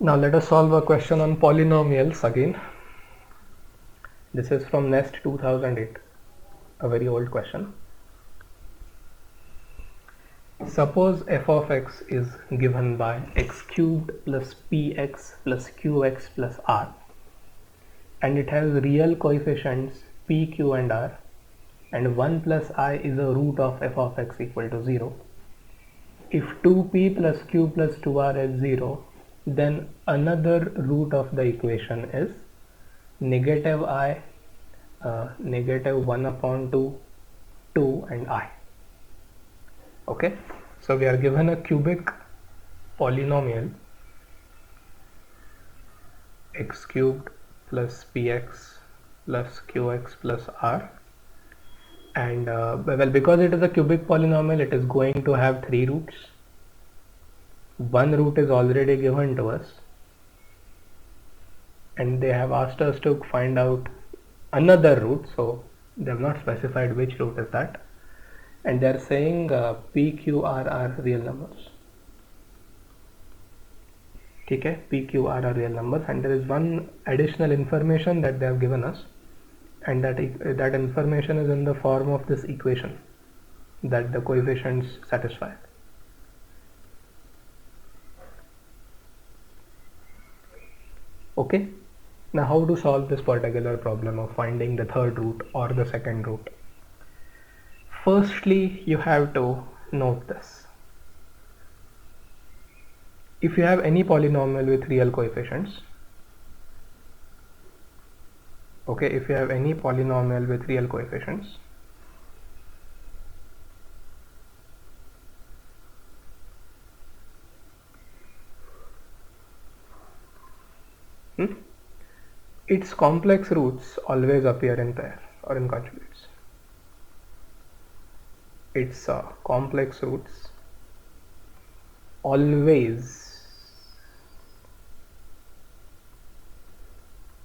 Now let us solve a question on polynomials again. This is from Nest 2008, a very old question. Suppose f of x is given by x cubed plus px plus qx plus r, and it has real coefficients p, q and r, and 1 plus I is a root of f of x equal to 0. If 2p plus q plus 2r is 0, then another root of the equation is negative I, negative 1 upon 2, 2 and I. Okay, so we are given a cubic polynomial x cubed plus px plus qx plus r, and well, because it is a cubic polynomial, it is going to have 3 roots. One root is already given to us, and they have asked us to find out another root, so they have not specified which root is that, and they are saying p, q, r are real numbers. Okay, p, q, r are real numbers, and there is one additional information that they have given us, and that information is in the form of this equation that the coefficients satisfy. Okay, now how to solve this particular problem of finding the third root or the second root? Firstly, you have to note this. If you have any polynomial with real coefficients, okay, if you have any polynomial with real coefficients, its complex roots always appear in pair or in conjugates. Its complex roots always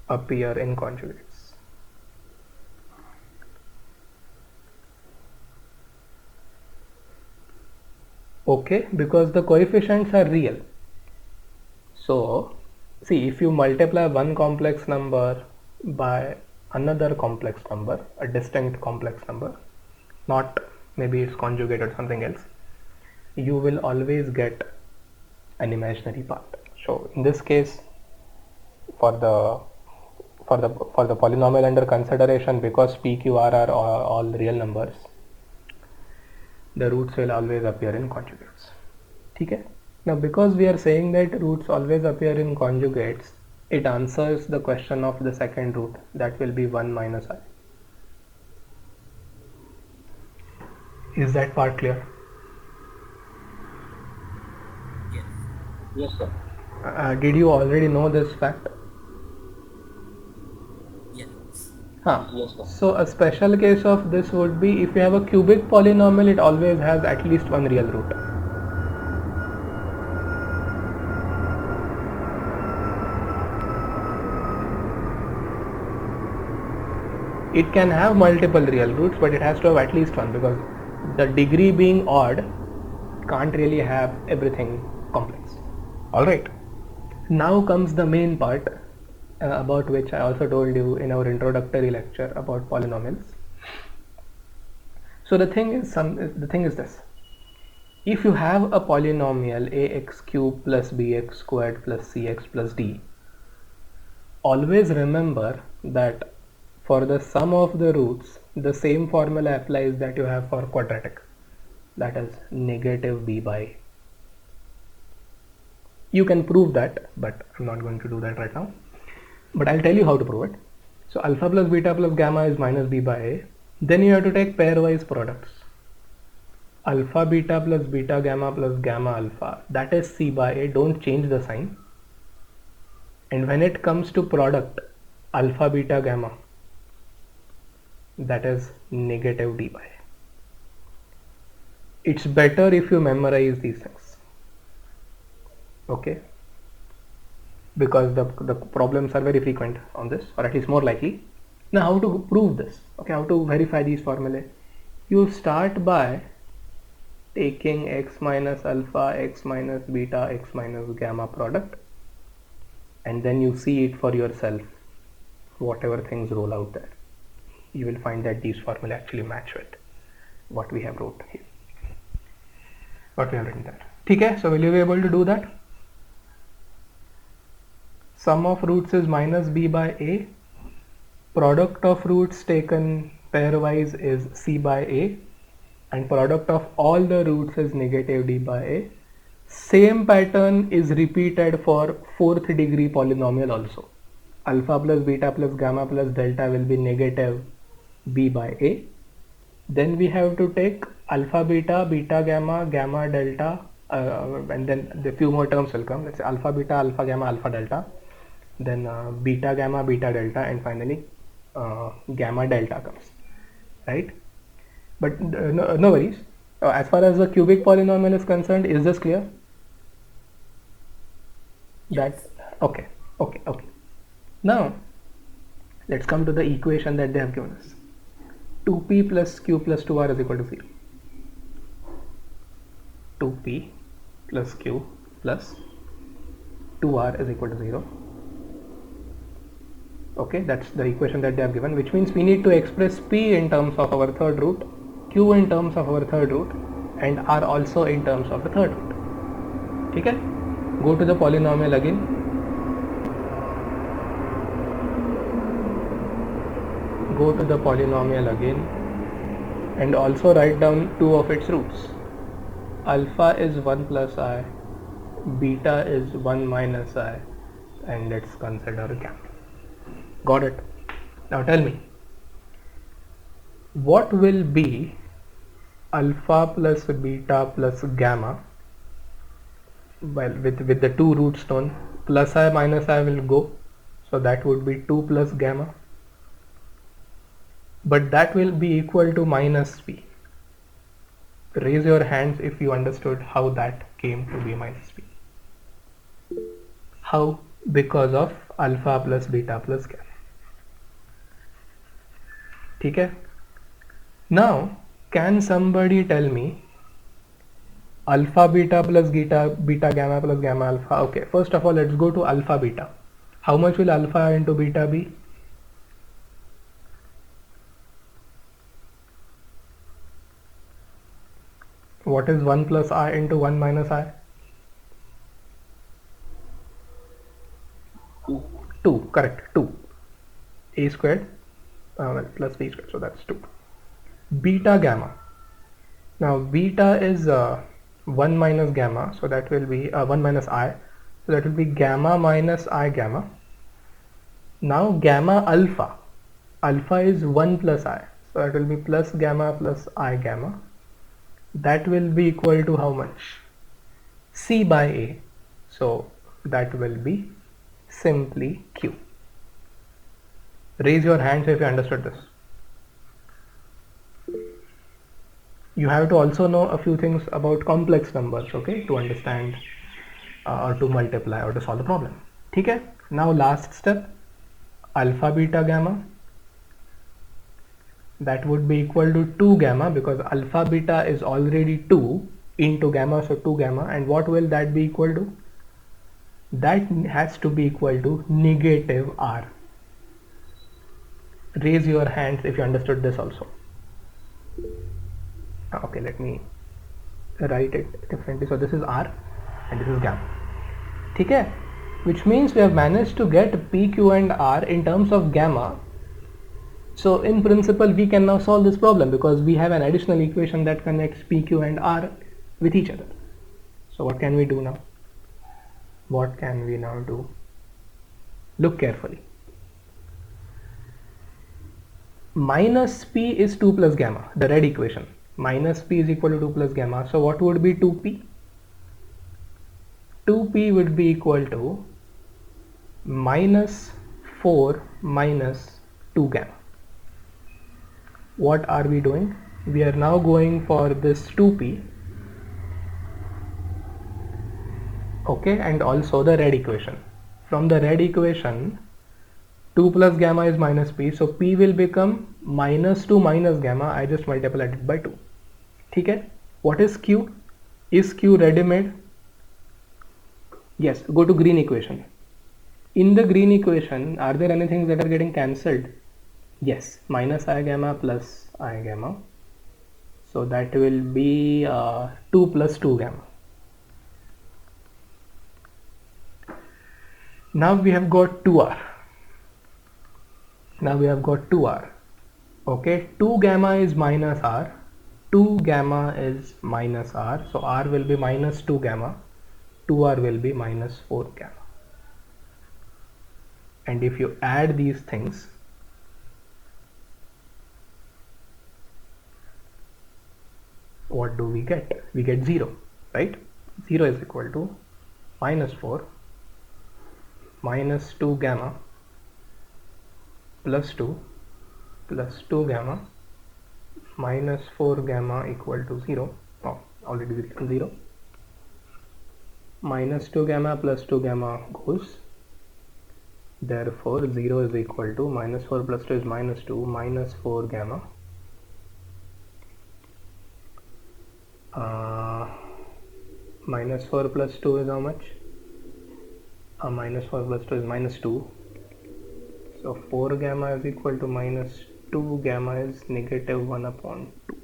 appear in conjugates. Okay, because the coefficients are real. So see, if you multiply one complex number by another complex number, a distinct complex number, not maybe it's conjugate or something else, you will always get an imaginary part. So in this case, for the polynomial under consideration, because p, q, r are all real numbers, the roots will always appear in conjugates. Okay? Now because we are saying that roots always appear in conjugates, it answers the question of the second root, that will be 1 minus I. Is that part clear? Yes. Yes, sir. Did you already know this fact? Yes. Yes, sir. So a special case of this would be if you have a cubic polynomial, it always has at least one real root. It can have multiple real roots, but it has to have at least one, because the degree being odd can't really have everything complex. Alright, now comes the main part about which I also told you in our introductory lecture about polynomials. So the thing is this: if you have a polynomial ax cubed plus bx squared plus cx plus d, always remember that for the sum of the roots, the same formula applies that you have for quadratic, that is negative b by a. You can prove that, but I'm not going to do that right now, but I'll tell you how to prove it. So alpha plus beta plus gamma is minus b by a. Then you have to take pairwise products. Alpha beta plus beta gamma plus gamma alpha, that is c by a. Don't change the sign. And when it comes to product alpha beta gamma, that is negative d by a. It's better if you memorize these things, okay, because the problems are very frequent on this, or at least more likely. Now how to prove this? Okay, how to verify these formulae? You start by taking x minus alpha, x minus beta, x minus gamma product, and then you see it for yourself, whatever things roll out there, you will find that these formula actually match with what we have wrote here, what we have written there. Okay, so will you be able to do that? Sum of roots is minus b by a. Product of roots taken pairwise is c by a, and product of all the roots is negative d by a. Same pattern is repeated for fourth degree polynomial also. Alpha plus beta plus gamma plus delta will be negative b by a. Then we have to take alpha beta, beta gamma, gamma delta, and then the few more terms will come. Let's say alpha beta, alpha gamma, alpha delta, then beta gamma, beta delta, and finally gamma delta comes, right? But no worries. As far as the cubic polynomial is concerned, is this clear? That's okay. Now let's come to the equation that they have given us. 2p plus q plus 2r is equal to 0. 2p plus q plus 2r is equal to 0. Okay, that's the equation that they have given, which means we need to express p in terms of our third root, q in terms of our third root, and r also in terms of the third root. Okay, go to the polynomial again. Go to the polynomial again and also write down two of its roots. Alpha is 1 plus I, beta is 1 minus I, and let's consider gamma. Got it? Now tell me, what will be alpha plus beta plus gamma? Well, with the two roots known, plus I minus I will go, so that would be 2 plus gamma. But that will be equal to minus p. Raise your hands if you understood how that came to be minus p. How? Because of alpha plus beta plus gamma. Okay? Now, can somebody tell me alpha beta plus beta gamma plus gamma alpha? Okay, first of all, let's go to alpha beta. How much will alpha into beta be? What is 1 plus I into 1 minus I? 2, correct, 2. A squared plus b squared, so that's 2. Beta gamma. Now beta is 1 minus gamma, so that will be 1 minus I, so that will be gamma minus I gamma. Now gamma alpha. Alpha is 1 plus I, so that will be plus gamma plus I gamma. That will be equal to how much? C by A. So that will be simply Q. Raise your hands if you understood this. You have to also know a few things about complex numbers, okay, to understand or to multiply or to solve the problem. Okay? Now last step, alpha beta gamma. That would be equal to 2 gamma, because alpha beta is already 2 into gamma, so 2 gamma. And what will that be equal to? That has to be equal to negative r. Raise your hands if you understood this also. Okay, let me write it differently. So this is r and this is gamma. Okay? Which means we have managed to get p, q and r in terms of gamma. So in principle we can now solve this problem because we have an additional equation that connects p, q and r with each other. So what can we do now? What can we now do? Look carefully. Minus p is 2 plus gamma, the red equation. Minus p is equal to 2 plus gamma. So what would be 2p? 2p would be equal to minus 4 minus 2 gamma. What are we doing? We are now going for this 2p, okay, and also the red equation. From the red equation, 2 plus gamma is minus p, so p will become minus 2 minus gamma. I just multiplied it by 2. Okay? What is q? Is q ready-made? Yes, go to green equation. In the green equation, are there any things that are getting cancelled? Yes, minus I gamma plus I gamma. So that will be 2 plus 2 gamma. Now we have got 2r. Now we have got 2r. Okay, 2 gamma is minus r. 2 gamma is minus r. So r will be minus 2 gamma. 2r will be minus 4 gamma. And if you add these things, what do we get? We get 0, right? 0 is equal to minus 4 minus 2 gamma plus 2 plus 2 gamma minus 4 gamma equal to 0. Oh, already written 0. Minus 2 gamma plus 2 gamma goes. Therefore 0 is equal to minus 4 plus 2 is minus 2 minus 4 gamma minus 4 plus 2 is how much? Minus 4 plus 2 is minus 2. So 4 gamma is equal to minus 2 gamma is negative 1 upon 2.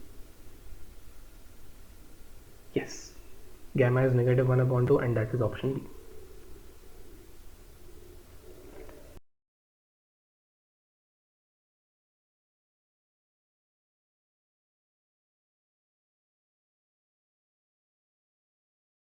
Yes, gamma is negative 1 upon 2 and that is option B.